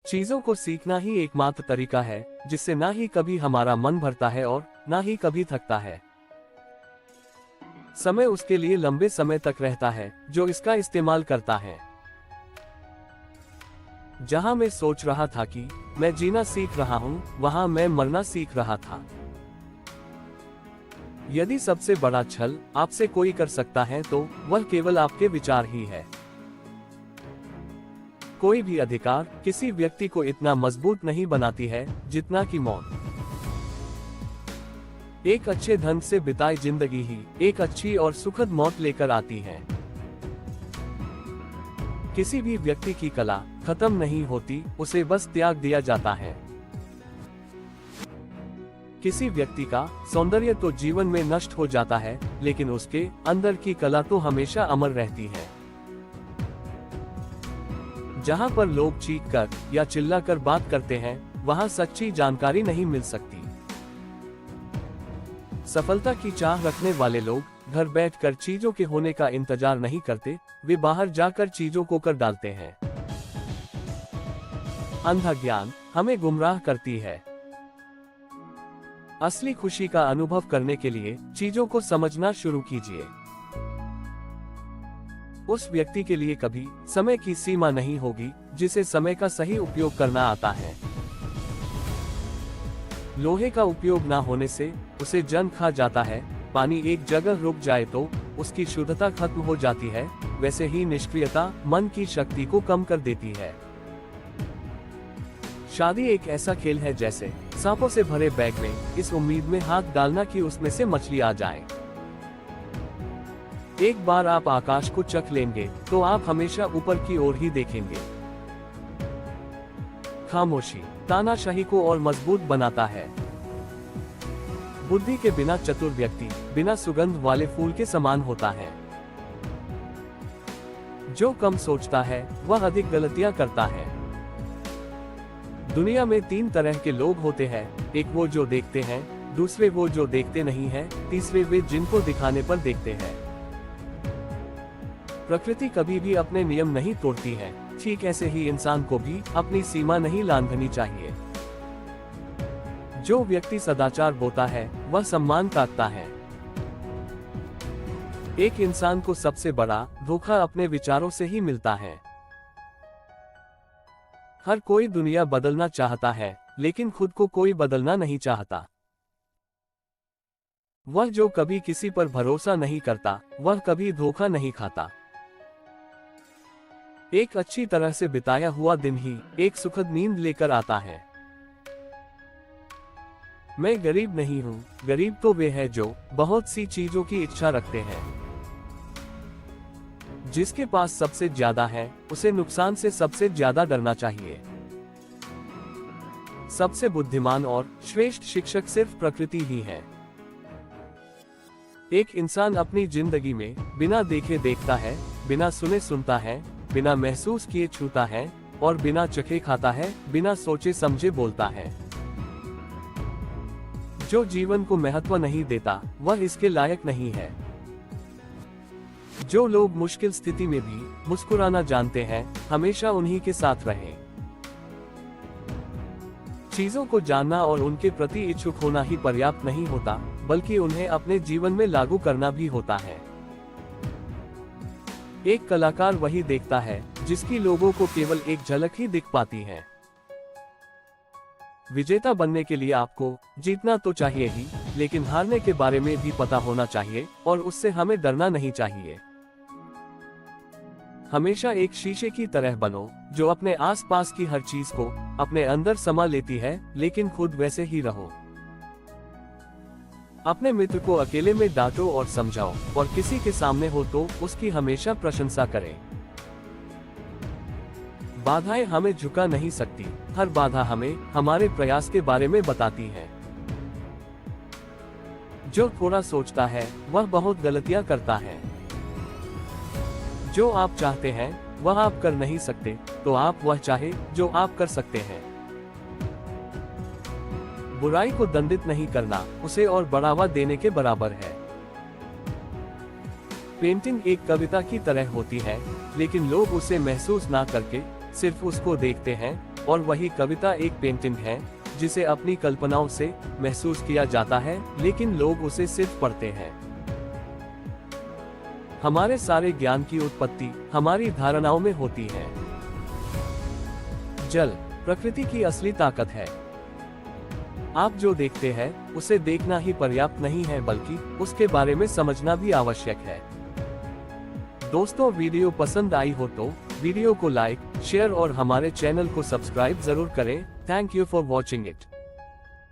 चीजों को सीखना ही एकमात्र तरीका है जिससे ना ही कभी हमारा मन भरता है और ना ही कभी थकता है। समय उसके लिए लंबे समय तक रहता है जो इसका इस्तेमाल करता है। जहां मैं सोच रहा था कि मैं जीना सीख रहा हूं, वहां मैं मरना सीख रहा था। यदि सबसे बड़ा छल आपसे कोई कर सकता है तो वह केवल आपके विचार ही है। कोई भी अधिकार किसी व्यक्ति को इतना मजबूत नहीं बनाती है जितना कि मौत। एक अच्छे ढंग से बिताई जिंदगी ही एक अच्छी और सुखद मौत लेकर आती है। किसी भी व्यक्ति की कला खत्म नहीं होती, उसे बस त्याग दिया जाता है। किसी व्यक्ति का सौंदर्य तो जीवन में नष्ट हो जाता है, लेकिन उसके अंदर की कला तो हमेशा अमर रहती है। जहां पर लोग चीख कर या चिल्लाकर बात करते हैं, वहां सच्ची जानकारी नहीं मिल सकती। सफलता की चाह रखने वाले लोग घर बैठकर चीजों के होने का इंतजार नहीं करते, वे बाहर जाकर चीजों को कर डालते हैं। अंधा ज्ञान हमें गुमराह करती है। असली खुशी का अनुभव करने के लिए चीजों को समझना शुरू कीजिए। उस व्यक्ति के लिए कभी समय की सीमा नहीं होगी जिसे समय का सही उपयोग करना आता है। लोहे का उपयोग ना होने से उसे जंग खा जाता है। पानी एक जगह रुक जाए तो उसकी शुद्धता खत्म हो जाती है। वैसे ही निष्क्रियता मन की शक्ति को कम कर देती है। शादी एक ऐसा खेल है जैसे सांपों से भरे बैग में इस उम्मीद में हाथ डालना कि उसमें से मछली आ जाए। एक बार आप आकाश को चख लेंगे तो आप हमेशा ऊपर की ओर ही देखेंगे। खामोशी तानाशाही को और मजबूत बनाता है। बुद्धि के बिना चतुर व्यक्ति बिना सुगंध वाले फूल के समान होता है। जो कम सोचता है वह अधिक गलतियां करता है। दुनिया में 3 तरह के लोग होते हैं, एक वो जो देखते हैं, दूसरे वो जो देखते नहीं हैं, तीसरे वे जिनको दिखाने पर देखते हैं। प्रकृति कभी भी अपने नियम नहीं तोड़ती है, ठीक ऐसे ही इंसान को भी अपनी सीमा नहीं लांघनी चाहिए। जो व्यक्ति सदाचार बोता है वह सम्मान काटता है। एक इंसान को सबसे बड़ा धोखा अपने विचारों से ही मिलता है। हर कोई दुनिया बदलना चाहता है, लेकिन खुद को कोई बदलना नहीं चाहता। वह जो कभी किसी पर भरोसा नहीं करता, वह कभी धोखा नहीं खाता। एक अच्छी तरह से बिताया हुआ दिन ही एक सुखद नींद लेकर आता है। मैं गरीब नहीं हूँ, गरीब तो वे हैं जो बहुत सी चीजों की इच्छा रखते हैं। जिसके पास सबसे ज्यादा है उसे नुकसान से सबसे ज्यादा डरना चाहिए। सबसे बुद्धिमान और श्रेष्ठ शिक्षक सिर्फ प्रकृति ही है। एक इंसान अपनी जिंदगी में बिना देखे देखता है, बिना सुने सुनता है, बिना महसूस किए छूता है और बिना चखे खाता है, बिना सोचे समझे बोलता है। जो जीवन को महत्व नहीं देता वह इसके लायक नहीं है। जो लोग मुश्किल स्थिति में भी मुस्कुराना जानते हैं, हमेशा उन्हीं के साथ रहें। चीजों को जानना और उनके प्रति इच्छुक होना ही पर्याप्त नहीं होता, बल्कि उन्हें अपने जीवन में लागू करना भी होता है। एक कलाकार वही देखता है जिसकी लोगों को केवल एक झलक ही दिख पाती है। विजेता बनने के लिए आपको जीतना तो चाहिए ही, लेकिन हारने के बारे में भी पता होना चाहिए और उससे हमें डरना नहीं चाहिए। हमेशा एक शीशे की तरह बनो जो अपने आसपास की हर चीज को अपने अंदर समा लेती है, लेकिन खुद वैसे ही रहो। अपने मित्र को अकेले में डांटो और समझाओ, और किसी के सामने हो तो उसकी हमेशा प्रशंसा करें। बाधाएं हमें झुका नहीं सकती, हर बाधा हमें हमारे प्रयास के बारे में बताती है। जो थोड़ा सोचता है वह बहुत गलतियां करता है। जो आप चाहते हैं वह आप कर नहीं सकते, तो आप वह चाहे जो आप कर सकते हैं। बुराई को दंडित नहीं करना उसे और बढ़ावा देने के बराबर है। पेंटिंग एक कविता की तरह होती है, लेकिन लोग उसे महसूस ना करके सिर्फ उसको देखते हैं, और वही कविता एक पेंटिंग है जिसे अपनी कल्पनाओं से महसूस किया जाता है, लेकिन लोग उसे सिर्फ पढ़ते हैं। हमारे सारे ज्ञान की उत्पत्ति हमारी धारणाओं में होती है। जल प्रकृति की असली ताकत है। आप जो देखते हैं उसे देखना ही पर्याप्त नहीं है, बल्कि उसके बारे में समझना भी आवश्यक है। दोस्तों, वीडियो पसंद आई हो तो वीडियो को लाइक, शेयर और हमारे चैनल को सब्सक्राइब जरूर करें। Thank you for watching it.